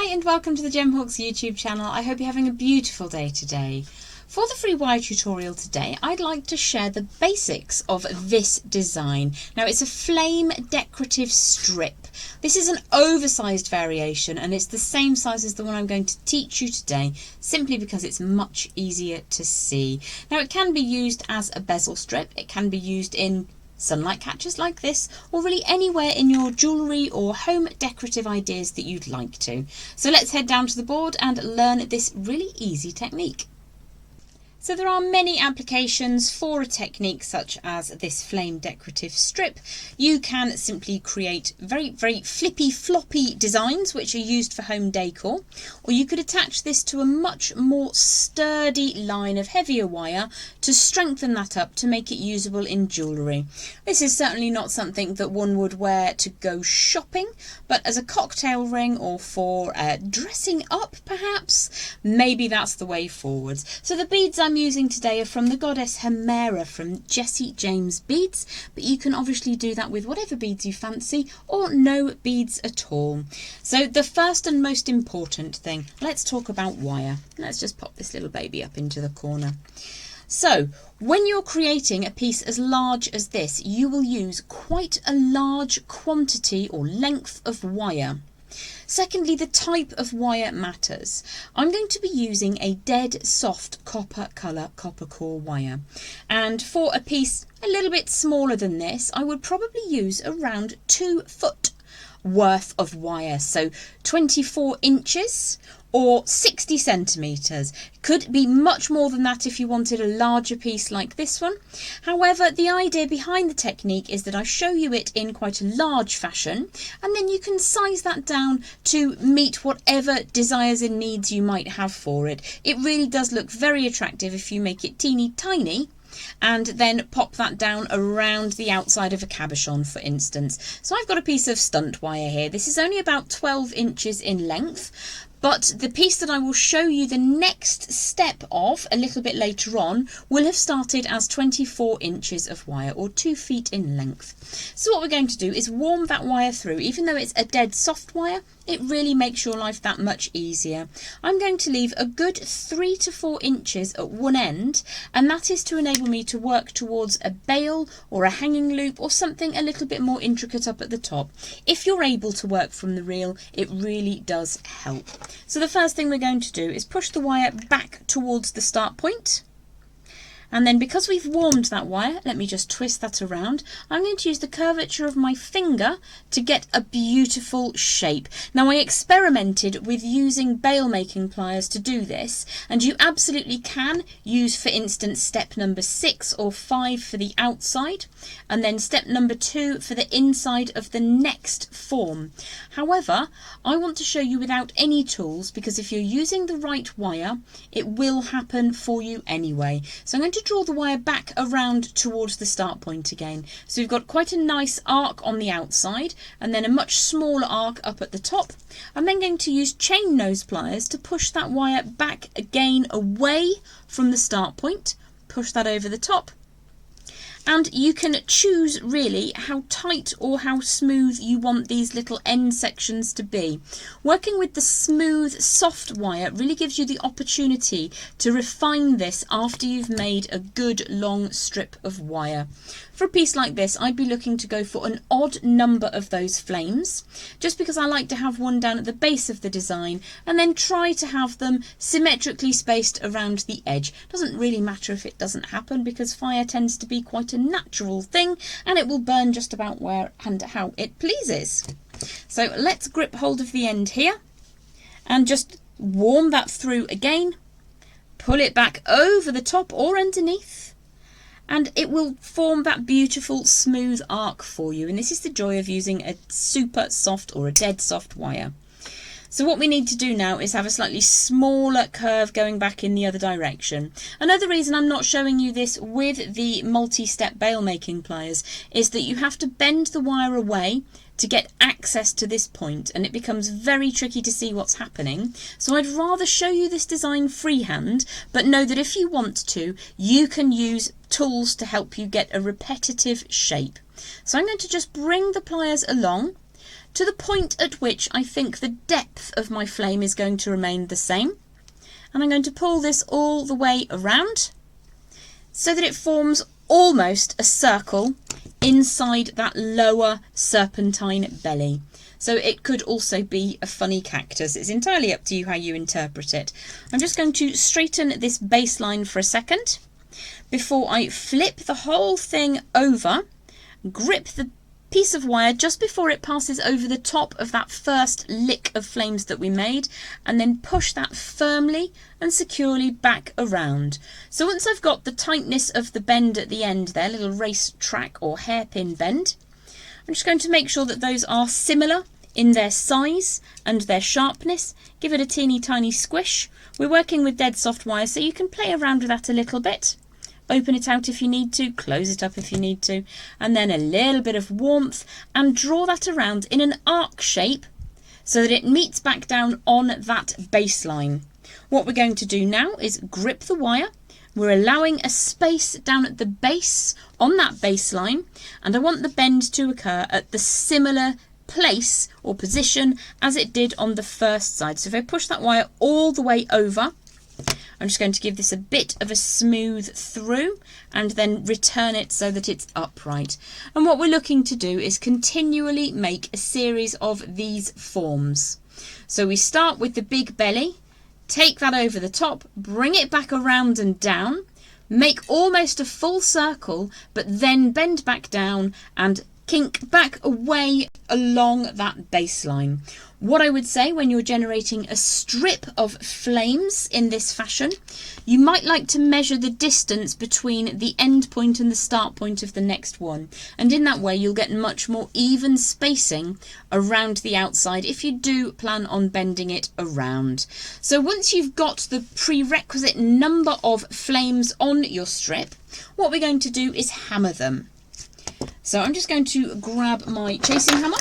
Hi and welcome to the Gemhawks YouTube channel. I hope you're having a beautiful day today. For the free wire tutorial today, I'd like to share the basics of this design. Now it's a flame decorative strip. This is an oversized variation and it's the same size as the one I'm going to teach you today, simply because it's much easier to see. Now it can be used as a bezel strip, it can be used in sunlight catchers like this, or really anywhere in your jewellery or home decorative ideas that you'd like to. So let's head down to the board and learn this really easy technique. So there are many applications for a technique such as this flame decorative strip. You can simply create very flippy floppy designs which are used for home decor, or you could attach this to a much more sturdy line of heavier wire to strengthen that up to make it usable in jewellery. This is certainly not something that one would wear to go shopping, but as a cocktail ring or for dressing up perhaps, maybe that's the way forwards. So the beads I'm using today are from the goddess Hemera from Jessie James Beads, but you can obviously do that with whatever beads you fancy or no beads at all. So the first and most important thing, let's talk about wire. Let's just pop this little baby up into the corner. So when you're creating a piece as large as this, you will use quite a large quantity or length of wire. Secondly, the type of wire matters. I'm going to be using a dead soft copper colour copper core wire, and for a piece a little bit smaller than this I would probably use around 2 foot worth of wire, so 24 inches or 60 centimetres. Could be much more than that if you wanted a larger piece like this one. However, the idea behind the technique is that I show you it in quite a large fashion, and then you can size that down to meet whatever desires and needs you might have for it. It really does look very attractive if you make it teeny tiny and then pop that down around the outside of a cabochon, for instance. So I've got a piece of stunt wire here. This is only about 12 inches in length, but the piece that I will show you the next step of a little bit later on will have started as 24 inches of wire, or 2 feet in length. So what we're going to do is warm that wire through. Even though it's a dead soft wire, it really makes your life that much easier. I'm going to leave a good 3 to 4 inches at one end, and that is to enable me to work towards a bail or a hanging loop or something a little bit more intricate up at the top. If you're able to work from the reel, it really does help. So the first thing we're going to do is push the wire back towards the start point. And then because we've warmed that wire, let me just twist that around. I'm going to use the curvature of my finger to get a beautiful shape. Now I experimented with using bail making pliers to do this, and you absolutely can use, for instance, step number 6 or 5 for the outside, and then step number 2 for the inside of the next form. However, I want to show you without any tools, because if you're using the right wire, it will happen for you anyway. So I'm going to draw the wire back around towards the start point again. So we've got quite a nice arc on the outside and then a much smaller arc up at the top. I'm then going to use chain nose pliers to push that wire back again away from the start point, push that over the top. And you can choose really how tight or how smooth you want these little end sections to be. Working with the smooth, soft wire really gives you the opportunity to refine this after you've made a good long strip of wire. For a piece like this, I'd be looking to go for an odd number of those flames, just because I like to have one down at the base of the design and then try to have them symmetrically spaced around the edge. Doesn't really matter if it doesn't happen, because fire tends to be quite a natural thing and it will burn just about where and how it pleases. So let's grip hold of the end here and just warm that through again, pull it back over the top or underneath, and it will form that beautiful smooth arc for you. And this is the joy of using a super soft or a dead soft wire. So what we need to do now is have a slightly smaller curve going back in the other direction. Another reason I'm not showing you this with the multi-step bail making pliers is that you have to bend the wire away to get access to this point, and it becomes very tricky to see what's happening. So I'd rather show you this design freehand, but know that if you want to, you can use tools to help you get a repetitive shape. So I'm going to just bring the pliers along, to the point at which I think the depth of my flame is going to remain the same. And I'm going to pull this all the way around so that it forms almost a circle inside that lower serpentine belly. So it could also be a funny cactus. It's entirely up to you how you interpret it. I'm just going to straighten this baseline for a second before I flip the whole thing over, grip the piece of wire just before it passes over the top of that first lick of flames that we made, and then push that firmly and securely back around. So once I've got the tightness of the bend at the end there, little race track or hairpin bend, I'm just going to make sure that those are similar in their size and their sharpness. Give it a teeny tiny squish. We're working with dead soft wire, so you can play around with that a little bit. Open it out if you need to, close it up if you need to, and then a little bit of warmth, and draw that around in an arc shape so that it meets back down on that baseline. What we're going to do now is grip the wire. We're allowing a space down at the base on that baseline, and I want the bend to occur at the similar place or position as it did on the first side. So if I push that wire all the way over, I'm just going to give this a bit of a smooth through and then return it so that it's upright. And what we're looking to do is continually make a series of these forms. So we start with the big belly, take that over the top, bring it back around and down, make almost a full circle, but then bend back down and kink back away along that baseline. What I would say when you're generating a strip of flames in this fashion, you might like to measure the distance between the end point and the start point of the next one. And in that way, you'll get much more even spacing around the outside if you do plan on bending it around. So once you've got the prerequisite number of flames on your strip, what we're going to do is hammer them. So I'm just going to grab my chasing hammer.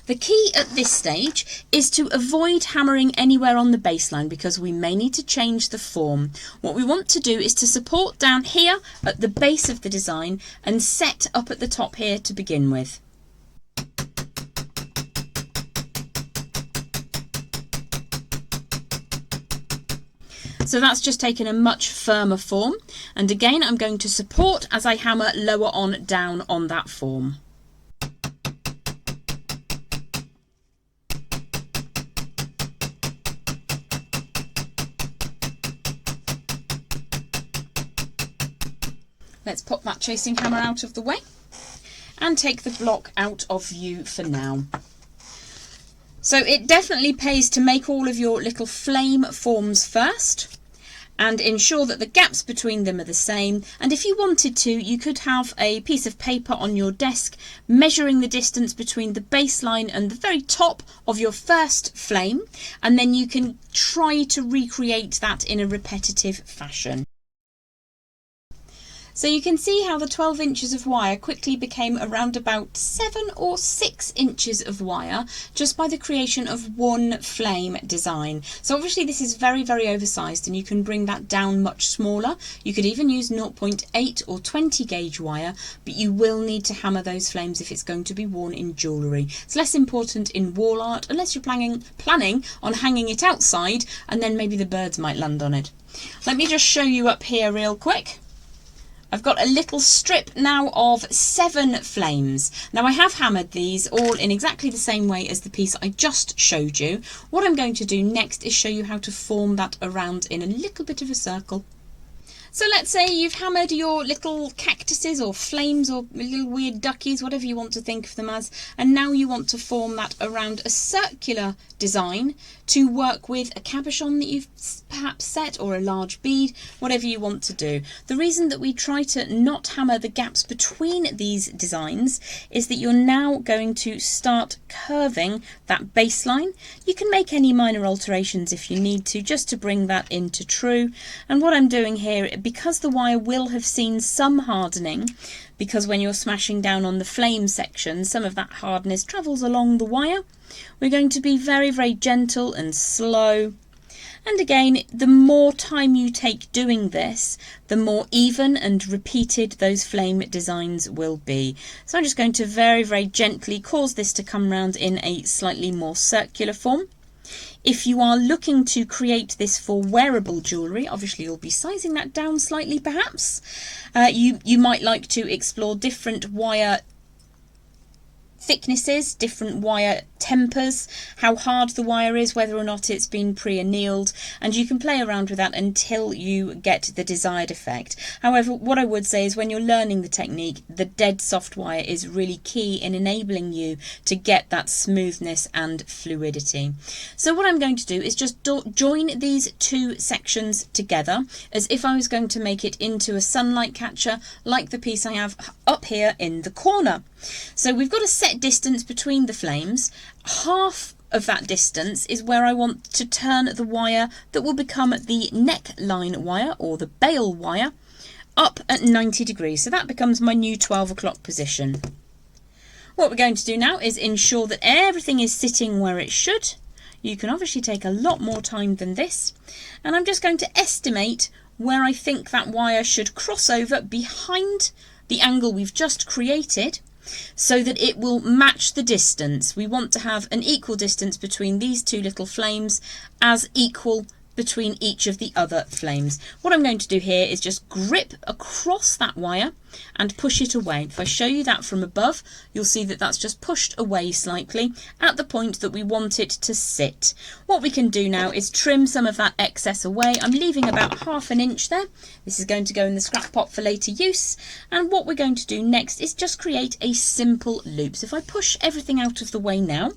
The key at this stage is to avoid hammering anywhere on the baseline because we may need to change the form. What we want to do is to support down here at the base of the design and set up at the top here to begin with. So that's just taken a much firmer form, and again I'm going to support as I hammer lower on down on that form. Let's pop that chasing hammer out of the way and take the block out of view for now. So it definitely pays to make all of your little flame forms first and ensure that the gaps between them are the same. And if you wanted to, you could have a piece of paper on your desk measuring the distance between the baseline and the very top of your first flame, and then you can try to recreate that in a repetitive fashion. So you can see how the 12 inches of wire quickly became around about 7 or 6 inches of wire just by the creation of one flame design. So obviously this is very, very oversized, and you can bring that down much smaller. You could even use 0.8 or 20 gauge wire, but you will need to hammer those flames if it's going to be worn in jewellery. It's less important in wall art unless you're planning on hanging it outside, and then maybe the birds might land on it. Let me just show you up here real quick. I've got a little strip now of 7 flames. Now I have hammered these all in exactly the same way as the piece I just showed you. What I'm going to do next is show you how to form that around in a little bit of a circle. So let's say you've hammered your little cactuses or flames or little weird duckies, whatever you want to think of them as, and now you want to form that around a circular design to work with a cabochon that you've perhaps set, or a large bead, whatever you want to do. The reason that we try to not hammer the gaps between these designs is that you're now going to start curving that baseline. You can make any minor alterations if you need to, just to bring that into true. And what I'm doing here, because the wire will have seen some hardening, because when you're smashing down on the flame section, some of that hardness travels along the wire, we're going to be very, very gentle and slow. And again, the more time you take doing this, the more even and repeated those flame designs will be. So I'm just going to very, very gently cause this to come round in a slightly more circular form. If you are looking to create this for wearable jewellery, obviously you'll be sizing that down slightly perhaps. You might like to explore different wire thicknesses, different wire tempers, how hard the wire is, whether or not it's been pre-annealed, and you can play around with that until you get the desired effect. However, what I would say is when you're learning the technique, the dead soft wire is really key in enabling you to get that smoothness and fluidity. So what I'm going to do is just join these two sections together as if I was going to make it into a sunlight catcher, like the piece I have up here in the corner. So we've got a set distance between the flames. Half of that distance is where I want to turn the wire that will become the neckline wire, or the bail wire, up at 90 degrees. So that becomes my new 12 o'clock position. What we're going to do now is ensure that everything is sitting where it should. You can obviously take a lot more time than this. And I'm just going to estimate where I think that wire should cross over behind the angle we've just created, so that it will match the distance. We want to have an equal distance between these two little flames, as equal between each of the other flames. What I'm going to do here is just grip across that wire and push it away. If I show you that from above, you'll see that that's just pushed away slightly at the point that we want it to sit. What we can do now is trim some of that excess away. I'm leaving about ½ an inch there. This is going to go in the scrap pot for later use. And what we're going to do next is just create a simple loop. So if I push everything out of the way now,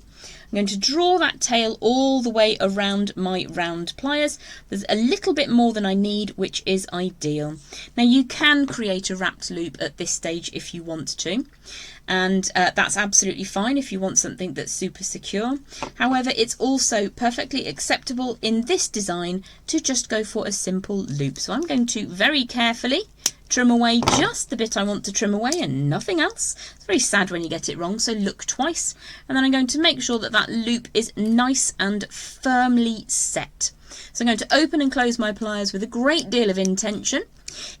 I'm going to draw that tail all the way around my round pliers. There's a little bit more than I need, which is ideal. Now you can create a wrapped loop at this stage if you want to, and that's absolutely fine if you want something that's super secure. However, it's also perfectly acceptable in this design to just go for a simple loop. So I'm going to very carefully trim away just the bit I want to trim away and nothing else. It's very sad when you get it wrong, so look twice. And then I'm going to make sure that that loop is nice and firmly set. So I'm going to open and close my pliers with a great deal of intention.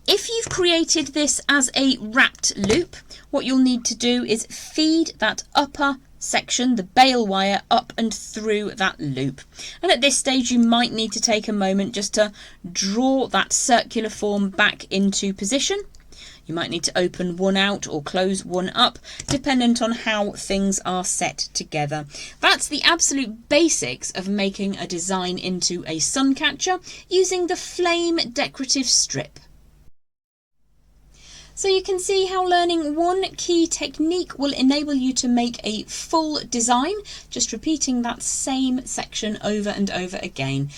If you've created this as a wrapped loop, what you'll need to do is feed that upper section, the bail wire, up and through that loop. And at this stage you might need to take a moment just to draw that circular form back into position. You might need to open one out or close one up, dependent on how things are set together. That's the absolute basics of making a design into a sun catcher using the flame decorative strip. So you can see how learning one key technique will enable you to make a full design, just repeating that same section over and over again.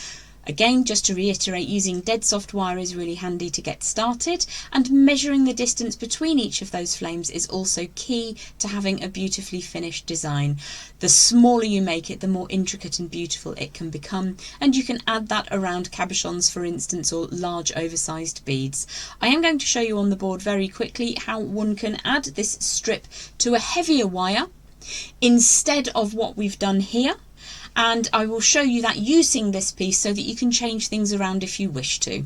Again, just to reiterate, using dead soft wire is really handy to get started, and measuring the distance between each of those flames is also key to having a beautifully finished design. The smaller you make it, the more intricate and beautiful it can become, and you can add that around cabochons, for instance, or large oversized beads. I am going to show you on the board very quickly how one can add this strip to a heavier wire instead of what we've done here. And I will show you that using this piece so that you can change things around if you wish to.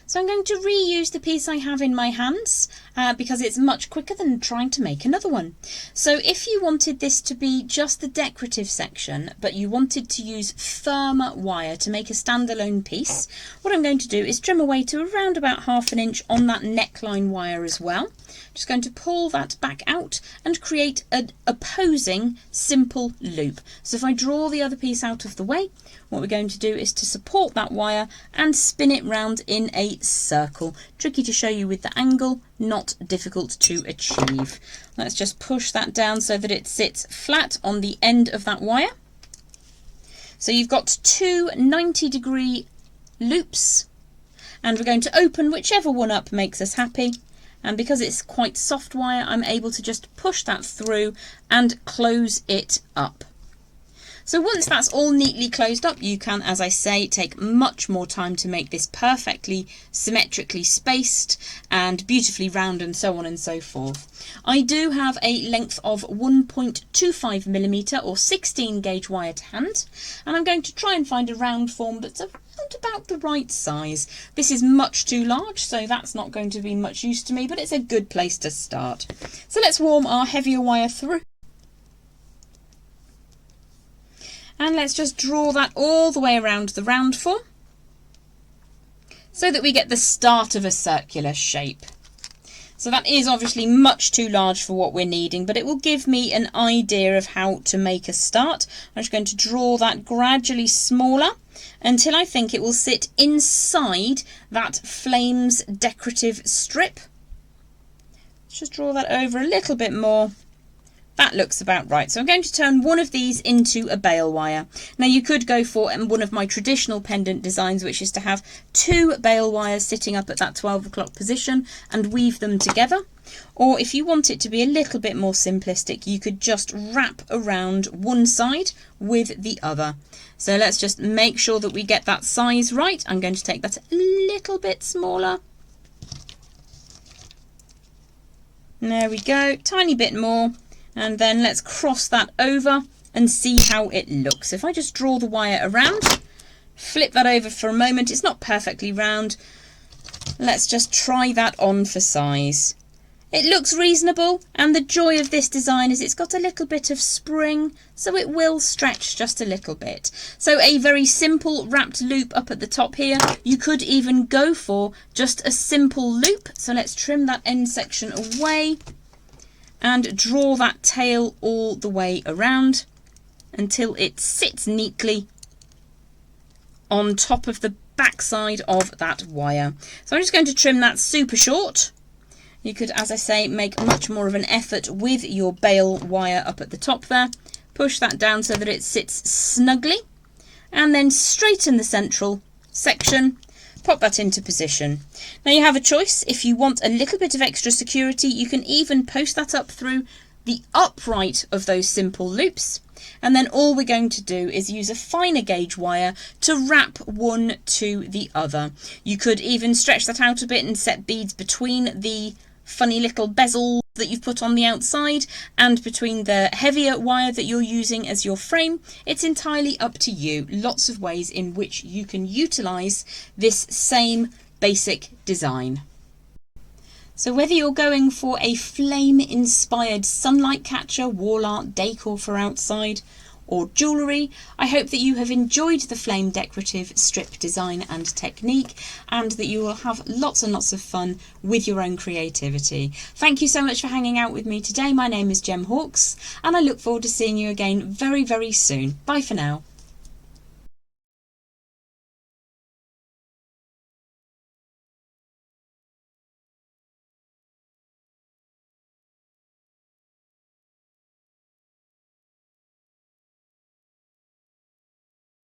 So I'm going to reuse the piece I have in my hands because it's much quicker than trying to make another one. So if you wanted this to be just the decorative section, but you wanted to use firm wire to make a standalone piece, what I'm going to do is trim away to around about ½ an inch on that neckline wire as well. Just going to pull that back out and create an opposing simple loop. So if I draw the other piece out of the way, what we're going to do is to support that wire and spin it round in a circle. Tricky to show you with the angle, not difficult to achieve. Let's just push that down so that it sits flat on the end of that wire. So you've got two 90-degree loops, and we're going to open whichever one up makes us happy. And because it's quite soft wire, I'm able to just push that through and close it up. So once that's all neatly closed up, you can, as I say, take much more time to make this perfectly symmetrically spaced and beautifully round and so on and so forth. I do have a length of 1.25mm or 16 gauge wire to hand, and I'm going to try and find a round form that's around about the right size. This is much too large, so that's not going to be much use to me, but it's a good place to start. So let's warm our heavier wire through. And let's just draw that all the way around the round form so that we get the start of a circular shape. So that is obviously much too large for what we're needing, but it will give me an idea of how to make a start. I'm just going to draw that gradually smaller until I think it will sit inside that flames decorative strip. Let's just draw that over a little bit more. That looks about right. So I'm going to turn one of these into a bale wire. Now you could go for one of my traditional pendant designs, which is to have 2 bale wires sitting up at that 12 o'clock position and weave them together. Or if you want it to be a little bit more simplistic, you could just wrap around one side with the other. So let's just make sure that we get that size right. I'm going to take that a little bit smaller. There we go, tiny bit more. And then let's cross that over and see how it looks. If I just draw the wire around, flip that over for a moment, it's not perfectly round. Let's just try that on for size. It looks reasonable, and the joy of this design is it's got a little bit of spring, so it will stretch just a little bit. So a very simple wrapped loop up at the top here. You could even go for just a simple loop. So let's trim that end section away and draw that tail all the way around until it sits neatly on top of the backside of that wire. So I'm just going to trim that super short. You could, as I say, make much more of an effort with your bale wire up at the top there. Push that down so that it sits snugly, and then straighten the central section. Pop that into position. Now you have a choice. If you want a little bit of extra security, you can even post that up through the upright of those simple loops. And then all we're going to do is use a finer gauge wire to wrap one to the other. You could even stretch that out a bit and set beads between the funny little bezel that you've put on the outside and between the heavier wire that you're using as your frame. It's entirely up to you. Lots of ways in which you can utilise this same basic design. So whether you're going for a flame inspired sunlight catcher, wall art decor for outside, or jewellery, I hope that you have enjoyed the flame decorative strip design and technique, and that you will have lots and lots of fun with your own creativity. Thank you so much for hanging out with me today. My name is Gem Hawkes, and I look forward to seeing you again very, very soon. Bye for now.